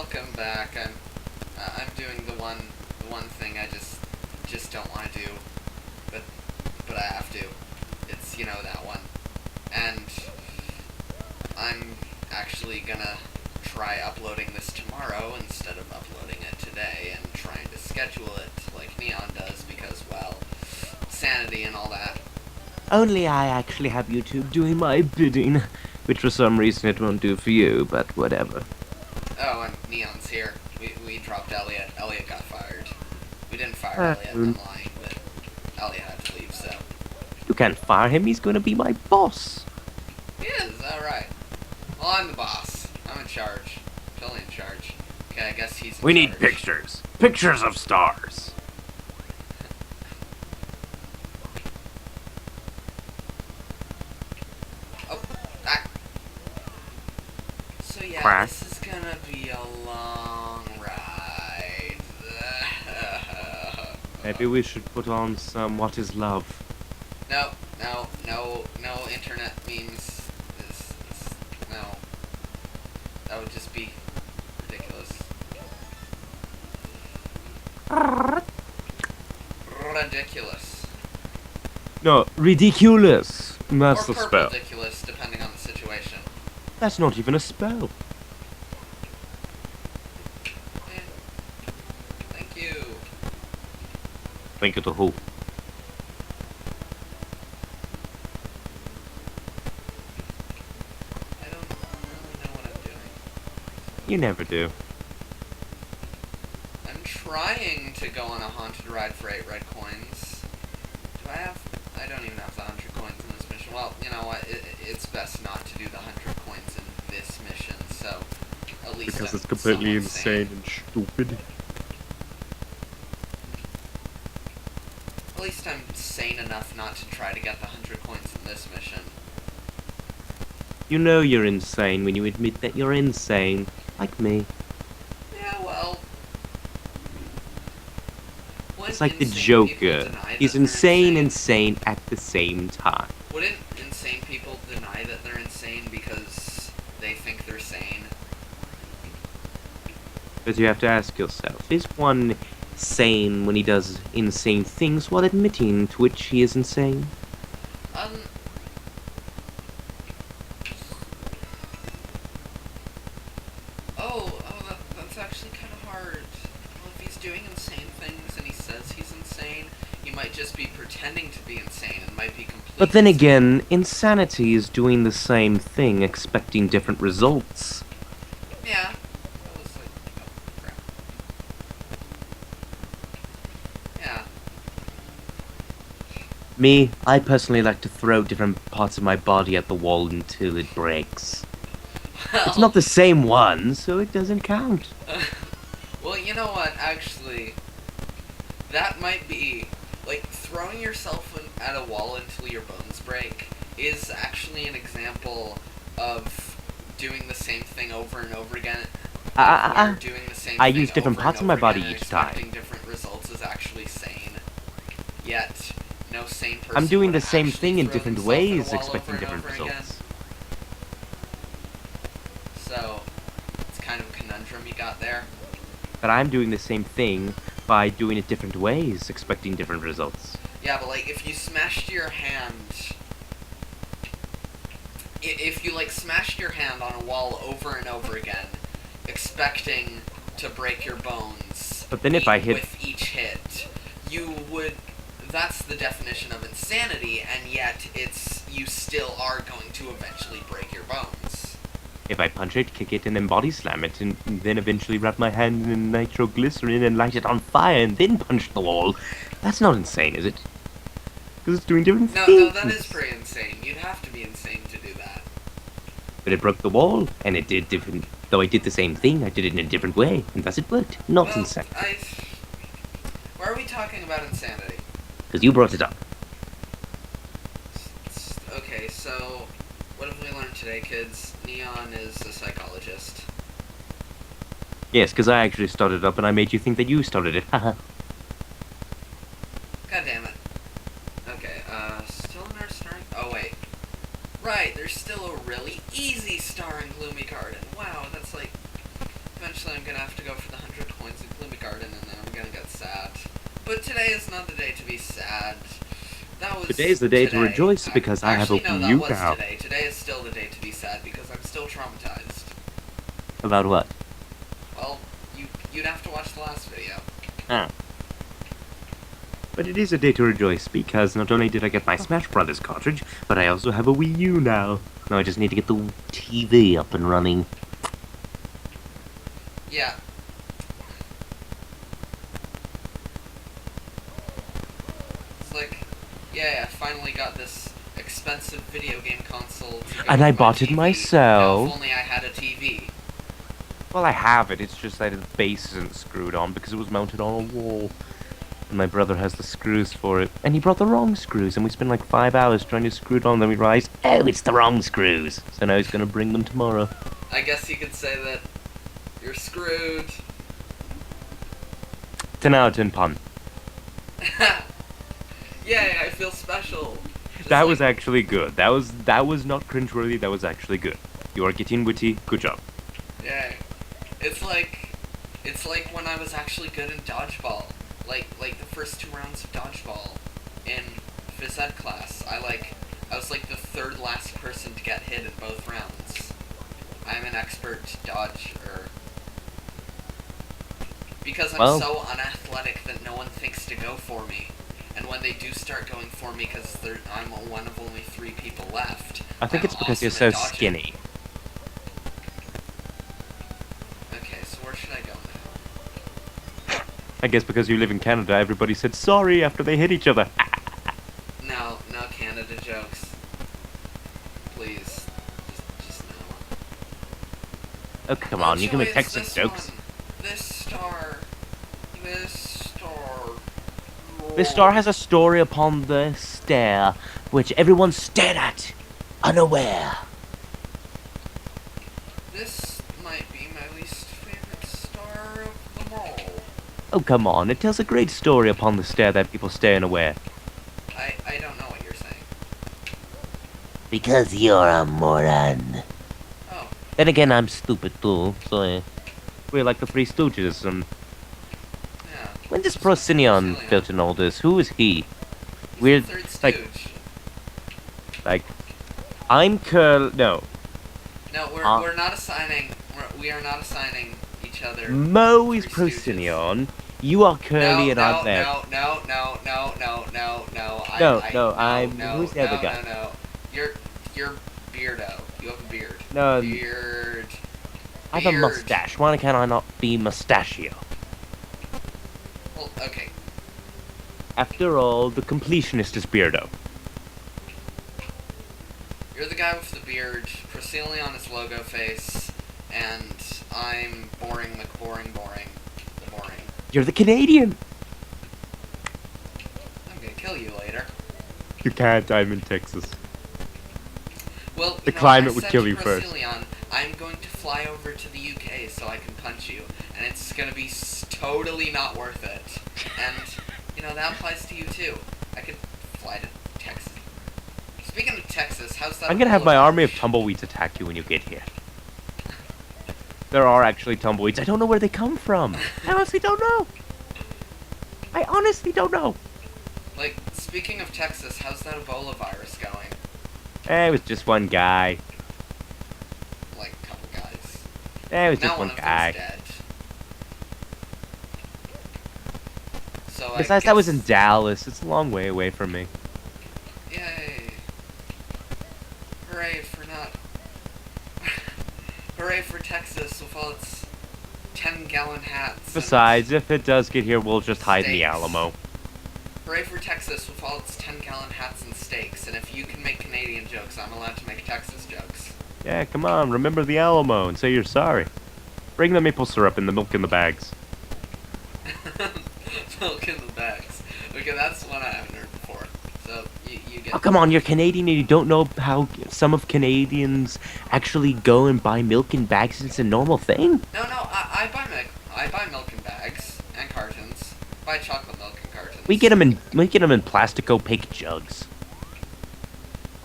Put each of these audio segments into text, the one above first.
welcome back. I'm doing the one thing I just don't want to do, but I have to. It's that one, and I'm actually gonna try uploading this tomorrow instead of uploading it today, and trying to schedule it like Neon does because, well, sanity and all that. Only I actually have YouTube doing my bidding, which for some reason it won't do for you, but whatever. Oh, and Neon's here. We dropped Elliot. Elliot got fired. We didn't fire Elliot, I'm lying, but Elliot had to leave, so. You can't fire him, he's gonna be my boss. He is, alright. Well, I'm the boss. I'm in charge. Totally in charge. Okay, I guess he's in We need charge. pictures. Pictures of stars. Oh, ah. So yeah, Quack. this is gonna be a long ride. Maybe we should put on some What is Love? No internet memes. No. That would just be ridiculous. Ridiculous. No, ridiculous. That's Or the spell. ridiculous, depending on the situation. That's not even a spell. Thank you. Think of the who. I don't really know what I'm doing. You never do. I'm trying to go on a haunted ride for 8 red coins. Do I have... I don't even have the 100 coins in this mission. Well, you know what? It's best not to do the 100 coins in this mission, so at least Because I'm it's completely somewhat insane sane. and stupid. At least I'm sane enough not to try to get the 100 coins in this mission. You know you're insane when you admit that you're insane. Like me. Yeah, well... when It's like the insane people Joker. deny He's that they're insane and sane at the same time. Wouldn't insane people deny that they're insane because they think they're sane? But you have to ask yourself, is one sane when he does insane things while admitting to which he is insane? That's actually kind of hard. Well, if he's doing insane things and he says he's insane, he might just be pretending to be insane and might be completely... But then again, insanity is doing the same thing, expecting different results. Yeah. That was like... oh, crap. Yeah. Me, I personally like to throw different parts of my body at the wall until it breaks. Well, It's not the same one, so it doesn't count. well, you know what, actually, that might be, like, throwing yourself at a wall until your bones break is actually an example of doing the same thing over and over again. Where doing the same I thing use different over parts and of my over body again and each time. expecting different results is actually sane. Yet, no sane person I'm doing would the same actually thing in throw different themselves at a ways, wall expecting over and different over again. results. So, it's kind of a conundrum you got there. But I'm doing the same thing by doing it different ways, expecting different results. Yeah, but like, if you smashed your hand... If you, like, smashed your hand on a wall over and over again, expecting to break your bones... But then if I hit... with each hit, you would... That's the definition of insanity, and yet you still are going to eventually break your bones. If I punch it, kick it, and then body slam it, and then eventually wrap my hand in nitroglycerin and light it on fire, and then punch the wall, that's not insane, is it? Because it's doing different No, things. no, that is pretty insane. You'd have to be insane to do that. But it broke the wall, and it did different... Though I did the same thing, I did it in a different way, and thus it worked. Not Well, insane. Why are we talking about insanity? Because you brought it up. Okay, so... what have we learned today, kids? Neon is a psychologist. Yes, because I actually started up, and I made you think that you started it. Haha. God damn it. Okay, still in our starring... oh, wait. Right, there's still a really easy star in Gloomy Garden. Wow, that's like... eventually I'm gonna have to go for the 100 coins in Gloomy Garden, and then I'm gonna get sad. But today is not the day to be sad. That was Today's the day to today. rejoice because I have a Actually, no, Wii that U was now. today. Today is still the day to be sad because I'm still traumatized. About what? Well, you'd have to watch the last video. Ah. But it is a day to rejoice because not only did I get my Smash Brothers cartridge, but I also have a Wii U now. Now I just need to get the TV up and running. Yeah. It's like, yeah, I finally got this expensive video game console to go And I with my bought it TV. myself. Now, if only I had a TV. Well, I have it, it's just that the base isn't screwed on because it was mounted on a wall. And my brother has the screws for it. And he brought the wrong screws, and we spent like 5 hours trying to screw it on, then we realized, oh, it's the wrong screws. So now he's gonna bring them tomorrow. I guess you could say that you're screwed. 10 out of 10 pun. Yay, I feel special. Just That like- was actually good. That was not cringeworthy, that was actually good. You are getting witty, good job. Yay. It's like when I was actually good in dodgeball. Like the first 2 rounds of dodgeball in phys ed class. I was like the third last person to get hit in both rounds. I'm an expert dodger. Because I'm Well- so unathletic that no one thinks to go for me. And when they do start going for me because I'm one of only 3 people left. I think I'm it's because awesome you're so at dodging. skinny. Okay, so where should I go now? I guess because you live in Canada, everybody said sorry after they hit each other. No Canada jokes. Please. Just no. Oh, come on, you can make Choice Texas this jokes. one. This star. This star has a story upon the stair, which everyone stared at, unaware. This might be my least favorite star of them all. Oh, come on, it tells a great story upon the stair that people stare unaware. I don't know what you're saying. Because you're a moron. Oh, Then again, I'm stupid too, so we're like the Three Stooges, and yeah. when does Procyon fit in all this? Who is he? He's Weird, the third like- stooge. Like, I'm Curl. No, No, we're not assigning. We are not assigning each other. Mo is Three Stooges. Procyon. You are Curly, and I'm there. No. No, I'm- who's the other guy? No. You're Beardo. You have a beard. No, Beard. I have a Beard. mustache. Why can I not be Mustachio? Well, okay. After all, the completionist is Beardo. You're the guy with the beard, Procyon on his logo face, and I'm Boring McBoring Boring. The Boring. You're the Canadian. I'm gonna kill you later. You can't. I'm in Texas. Well, The climate would kill you first. Procyon, I'm going to fly over to the UK so I can punch you, and it's gonna be totally not worth it. And, that applies to you too. I could fly to Texas. Speaking of Texas, how's that? I'm gonna have my Apollo army of launch? tumbleweeds attack you when you get here. There are actually tumbleweeds. I don't know where they come from. I honestly don't know. I honestly don't know. Like, speaking of Texas, how's that Ebola virus going? It was just one guy. Like, a couple guys. It was Now just one one of guy. them's dead. So Besides, that was in Dallas. It's a long way away from me. Yay. Hooray for not... Hooray for Texas with all its 10-gallon hats. and Besides, if it does get here, we'll just hide in the Steaks. Alamo. Hooray for Texas with all its 10-gallon hats and steaks. And if you can make Canadian jokes, I'm allowed to make Texas jokes. Yeah, come on, remember the Alamo and say you're sorry. Bring the maple syrup and the milk in the bags. Milk in the bags. Okay, that's one I haven't heard before. So, you get... Oh, come on, you're Canadian and you don't know how some of Canadians actually go and buy milk in bags. It's a normal thing. No, I buy milk. I buy milk in bags and cartons. Buy chocolate milk in cartons. We get them in plastic opaque jugs.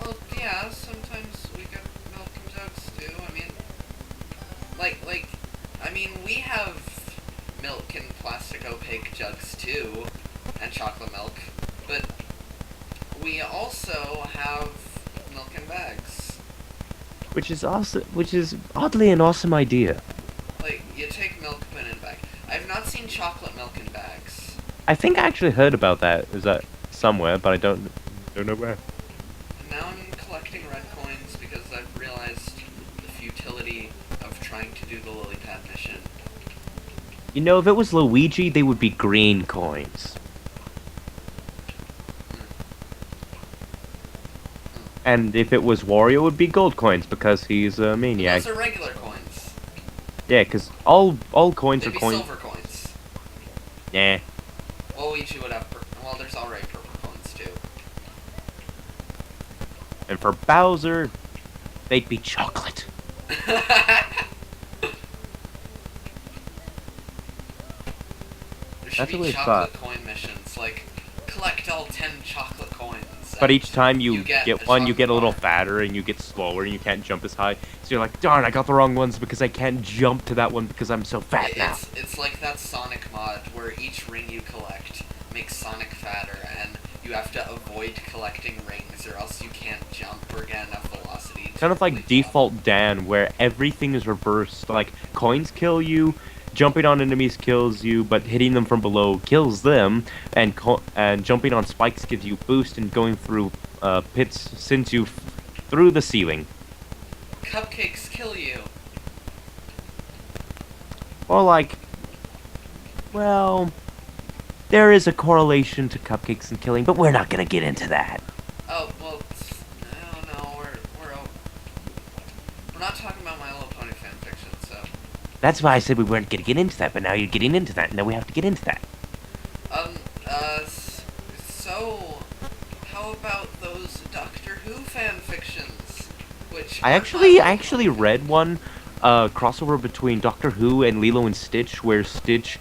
Well, yeah, sometimes we get milk in jugs too. I mean, like, I mean, we have milk in plastic opaque jugs too, and chocolate milk, but we also have milk in bags. Which is oddly an awesome idea. Like, you take milk, put it in a bag. I've not seen chocolate milk in bags. I think I actually heard about that. Is that somewhere, but I don't know where. And now I'm collecting red coins because I've realized the futility of trying to do the lily pad mission. You know, if it was Luigi, they would be green coins. And if it was Wario, it would be gold coins because he's a maniac. Those are regular coins. Yeah, because all coins They'd are be coins. silver coins. Yeah. Luigi would have well, there's already purple coins too. And for Bowser, they'd be chocolate. There should That's be what we chocolate thought. coin missions, like collect all 10 chocolate coins. But and each time you get one, you chocolate get a little bar. fatter and you get slower and you can't jump as high. So you're like, darn, I got the wrong ones because I can't jump to that one because I'm so fat now. It's like that Sonic mod where each ring you collect makes Sonic fatter, and you have to avoid collecting rings or else you can't jump or get enough velocity. To Kind of like complete jump. Default Dan, where everything is reversed. Like, coins kill you, jumping on enemies kills you, but hitting them from below kills them, and jumping on spikes gives you boost, and going through pits sends you through the ceiling. Cupcakes kill you. Or like, well, there is a correlation to cupcakes and killing, but we're not gonna get into that. Oh well, no, we're not talking about My Little Pony fanfiction, so. That's why I said we weren't gonna get into that, but now you're getting into that, and now we have to get into that. So, how about those Doctor Who fanfictions? Which I actually read one crossover between Doctor Who and Lilo and Stitch, where Stitch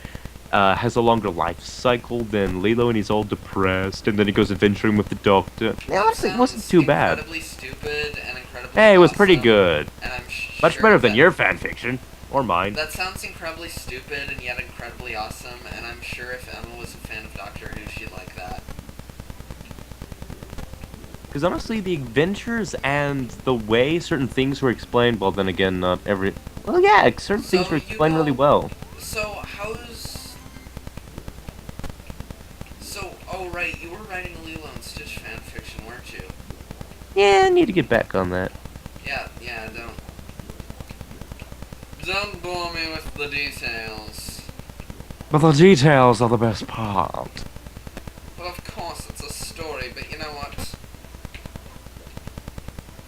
has a longer life cycle than Lilo, and he's all depressed, and then he goes adventuring with the Doctor. Yeah, honestly, it wasn't too bad. Incredibly stupid and incredibly. Hey, it was pretty awesome, good. And I'm Much sure better than that- your fanfiction. Or mine. That sounds incredibly stupid and yet incredibly awesome, and I'm sure if Emma was a fan of Doctor Who, she'd like that. Because honestly, the adventures and the way certain things were explained, well, then again, not every... Well, yeah, certain things So were you explained go- really well. So, oh right, you were writing a Lilo and Stitch fanfiction, weren't you? Yeah, I need to get back on that. Yeah, don't bore me with the details. But the details are the best part. Well, of course, it's a story, but you know what?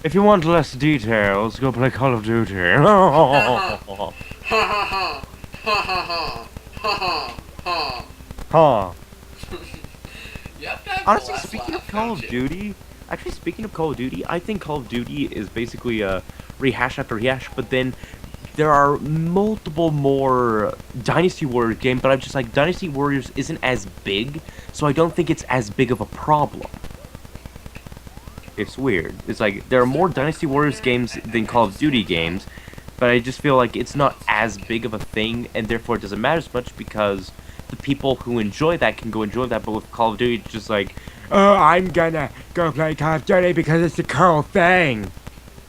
If you want less details, go play Call of Duty. Ha ha ha! Ha ha ha! Ha ha ha! Huh. You have to have the Honestly, last speaking laugh, of Call don't of you? Duty, I think Call of Duty is basically a rehash after rehash, but then there are multiple more Dynasty Warriors games, but I'm just like, Dynasty Warriors isn't as big, so I don't think it's as big of a problem. It's weird. It's like, there are more Dynasty Warriors games than Call of Duty games, but I just feel like it's not as big of a thing, and therefore it doesn't matter as much because the people who enjoy that can go enjoy that, but with Call of Duty, it's just like, oh, I'm gonna go play Call of Duty because it's the cool thing.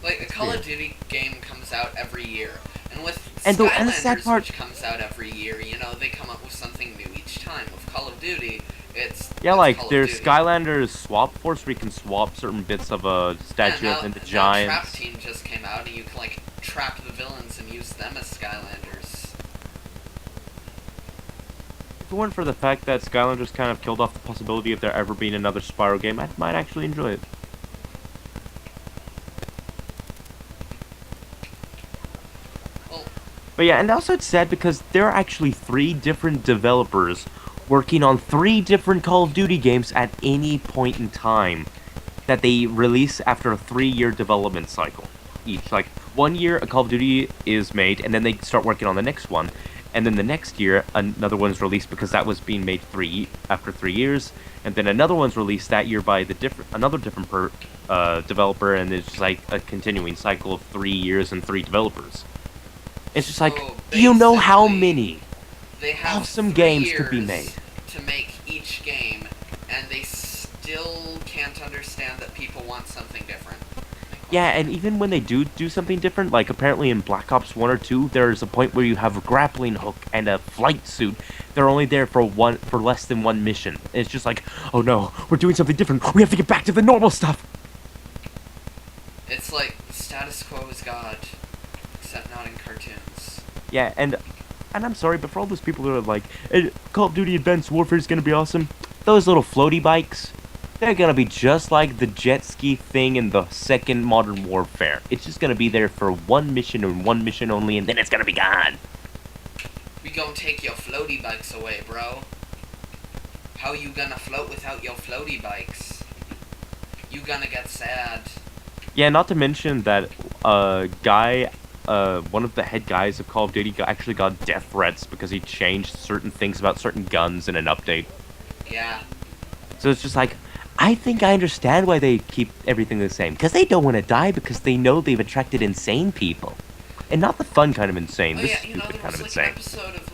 Like, a Call of Duty game comes out every year, and with And the sad Skylanders, part- which comes out every year, you know, they come up with something new each time. With Call of Duty, it's Yeah, it's like, Call of there's Duty. Skylanders Swap Force where you can swap certain bits of a statue Yeah, and the now Trap giants. Team just came out, and you can, like, trap the villains and use them as Skylanders. If it weren't for the fact that Skylanders kind of killed off the possibility of there ever being another Spyro game, I might actually enjoy it. Well, But yeah, and also it's sad because there are actually 3 different developers working on 3 different Call of Duty games at any point in time that they release after a 3-year development cycle each. Like, 1 year a Call of Duty is made, and then they start working on the next one. And then the next year, another one's released because that was being made after 3 years. And then another one's released that year by another different developer, and it's just like a continuing cycle of 3 years and 3 developers. It's just like, So do you know how basically, many they have awesome 3 games could be years made? to make each game, and they still can't understand that people want something different. Yeah, and even when they do something different, like apparently in Black Ops 1 or 2, there's a point where you have a grappling hook and a flight suit. They're only there for less than one mission. It's just like, oh no, we're doing something different. We have to get back to the normal stuff. It's like status quo is God, except not in cartoons. Yeah, and I'm sorry, but for all those people that are like, Call of Duty Advanced Warfare is gonna be awesome, those little floaty bikes, they're gonna be just like the jet ski thing in the second Modern Warfare. It's just gonna be there for one mission and one mission only, and then it's gonna be gone. We gon' take your floaty bikes away, bro. How you gonna float without your floaty bikes? You gonna get sad. Yeah, not to mention that one of the head guys of Call of Duty actually got death threats because he changed certain things about certain guns in an update. Yeah. So it's just like, I think I understand why they keep everything the same. Because they don't want to die because they know they've attracted insane people. And not the fun kind of insane, Oh the yeah, you know, stupid there kind was of like insane. an episode of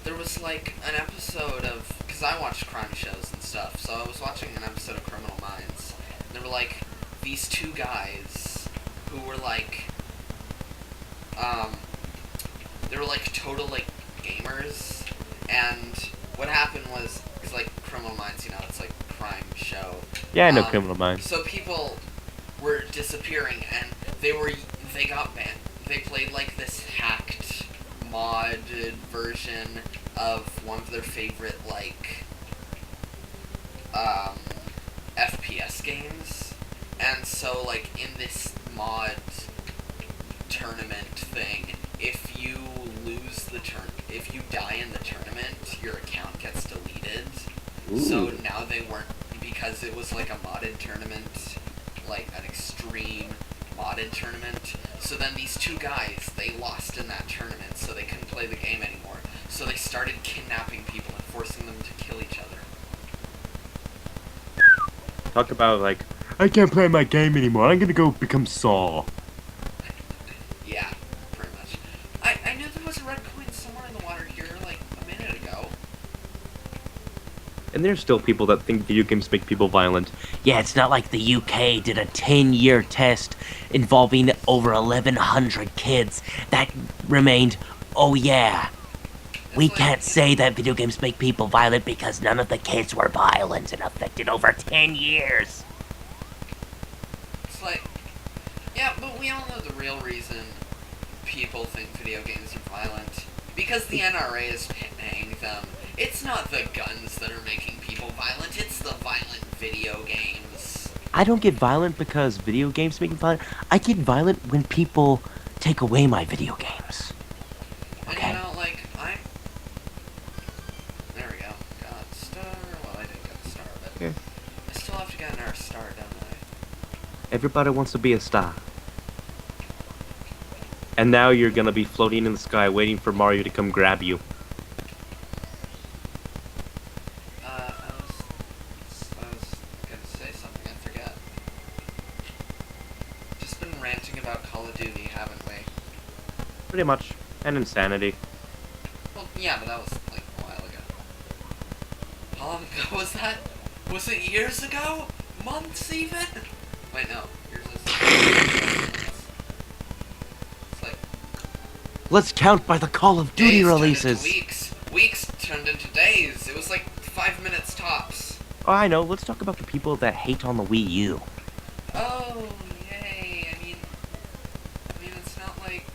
there was like an episode of, because I watch crime shows and stuff, so I was watching an episode of Criminal Minds. There were like these 2 guys who were like, they were like total like gamers, and what happened was, it's like Criminal Minds, you know, it's like a crime show. Yeah, I know Criminal Minds. So people were disappearing, and they got banned. They played like this hacked, modded version of one of their favorite like FPS games, and so like in this mod tournament thing, if you if you die in the tournament, your account gets deleted. Ooh. So now they weren't, because it was like a modded tournament, like an extreme modded tournament. So then these 2 guys, they lost in that tournament, so they couldn't play the game anymore. So they started kidnapping people and forcing them to kill each other. Talk about like, I can't play my game anymore. I'm gonna go become Saul. Yeah, pretty much. I knew there was a red coin somewhere in the water here like a minute ago. And there's still people that think video games make people violent. Yeah, it's not like the UK did a 10-year test involving over 1,100 kids that remained, oh yeah, we It's like, can't say that video games make people violent because none of the kids were violent and affected over 10 years. It's like, yeah, but we all know the real reason people think video games are violent. Because the NRA is paying them. It's not the guns that are making people violent, it's the violent video games. I don't get violent because video games make me violent. I get violent when people take away my video games. And Okay. you know, like, there we go. Got a star. Well, I didn't get a star, but Yeah. I still have to get another star, don't I? Everybody wants to be a star. And now you're gonna be floating in the sky waiting for Mario to come grab you. I was gonna say something, I forgot. Just been ranting about Call of Duty, haven't we? Pretty much. And insanity. Well, yeah, but that was like a while ago. How long ago was that? Was it years ago? Months even? Wait, no. Years is... It's like... Let's count by the Call of Duty days releases. turned into weeks. Weeks turned into days. It was like 5 minutes tops. Oh, I know. Let's talk about the people that hate on the Wii U. Oh, yay. I mean, it's not like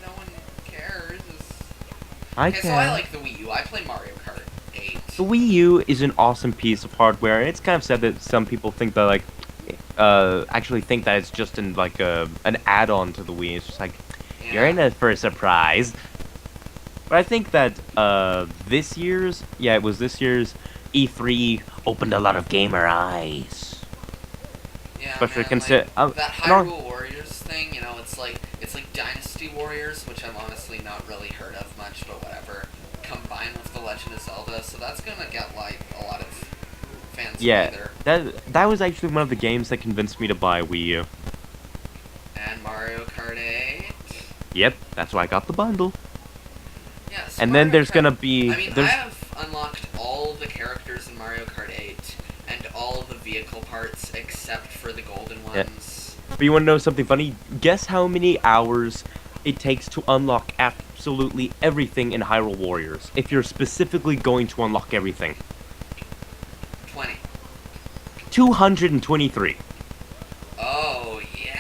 no one cares. I So I like the Wii U. I play Mario Kart 8. The Wii U is an awesome piece of hardware, and it's kind of sad that some people think that, like, actually think that it's just an add-on to the Wii. It's just like, you're in it for a surprise. But I think that, this year's E3 opened a lot of gamer eyes. Yeah, Especially man, like, that and all- Hyrule Warriors thing, you know, it's like Dynasty Warriors, which I've honestly not really heard of much, but whatever, combined with The Legend of Zelda, so that's gonna get, like, a lot of fans Yeah, either. that was actually one of the games that convinced me to buy a Wii U. And Mario Kart 8. Yep, that's why I got the bundle. Yes. And Mario then there's Kart- gonna be I mean, I there's have unlocked all the characters in Mario Kart 8 and all the vehicle parts except for the golden Yeah. ones. But you want to know something funny? Guess how many hours it takes to unlock absolutely everything in Hyrule Warriors? If you're specifically going to unlock everything. 20. 223. Oh, yeah,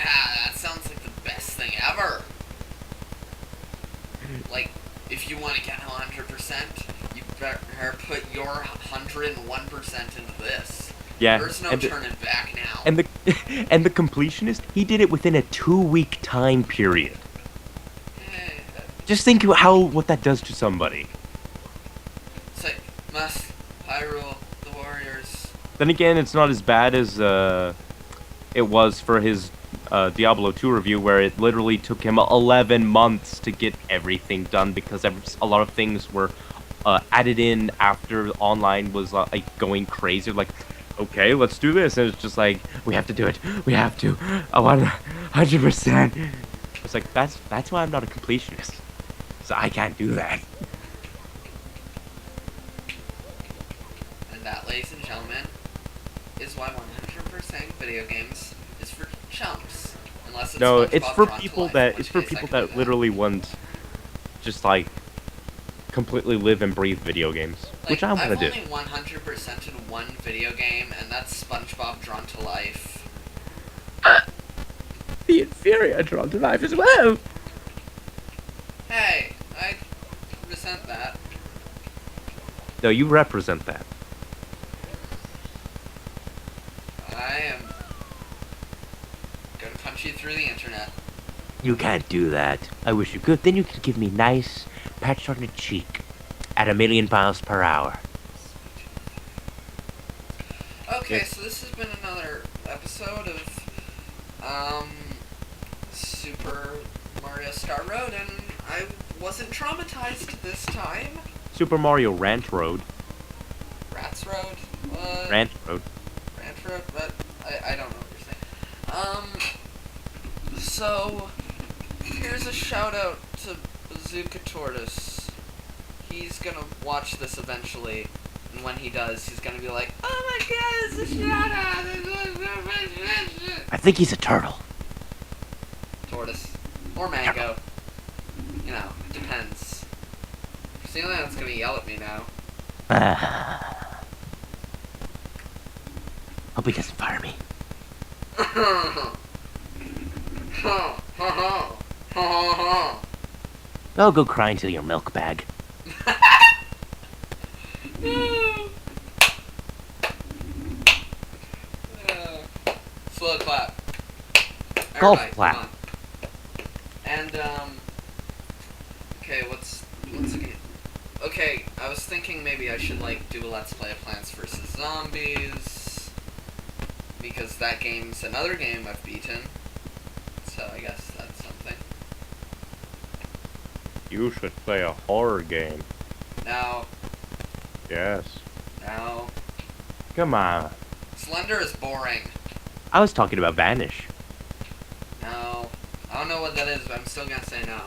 that sounds like the best thing ever. Like, if you want to get 100%, you better put your 101% into this. Yeah. There's no and the- turning back now. And the and the completionist, he did it within a 2-week time period. Eh, Just think what that does to somebody. it's like, must Hyrule the Warriors. Then again, it's not as bad as it was for his Diablo 2 review, where it literally took him 11 months to get everything done because a lot of things were added in after online was like going crazy. Like, okay, let's do this, and it's just like, we have to do it. We have to. I want 100%. It's like that's why I'm not a completionist. So I can't do that. And that, ladies and gentlemen, is why 100% video games is for chumps. Unless it's No, SpongeBob it's for Drawn to people Life, that in which it's for case I people can do that literally want just like completely live and breathe video games, which I want to do. I've only 100% in one video game, and that's SpongeBob Drawn to Life. The inferior Drawn to Life as well. Hey, I resent that. No, you represent that. I am gonna punch you through the internet. You can't do that. I wish you could. Then you could give me nice patch on the cheek at 1,000,000 miles per hour. Okay, Yeah. so this has been another episode of Super Mario Star Road, and I wasn't traumatized this time. Super Mario Rant Road. Rats Road? Rant Road. Rant Road? But I don't know what you're saying. So here's a shout out to Bazooka Tortoise. He's gonna watch this eventually, and when he does, he's gonna be like, "Oh my god, it's a shout out!" I think he's a turtle. Tortoise. Or mango. You know, depends. Christina gonna yell at me now. Hope he doesn't fire me. Oh, go cry into your milk bag. Slow clap. Golf Everybody, clap. come on. And okay, what's again? Okay, I was thinking maybe I should like do a Let's Play of Plants vs Zombies because that game's another game I've beaten. So I guess that's something. You should play a horror game. Now, Yes. now, Come on. Slender is boring. I was talking about Vanish. No, I don't know what that is, but I'm still gonna say no.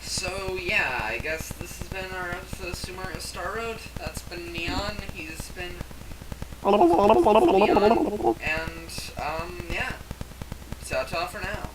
So yeah, I guess this has been our episode of Super Mario Star Road. That's been Neon. He's been Neon. And yeah. Ta-ta for now.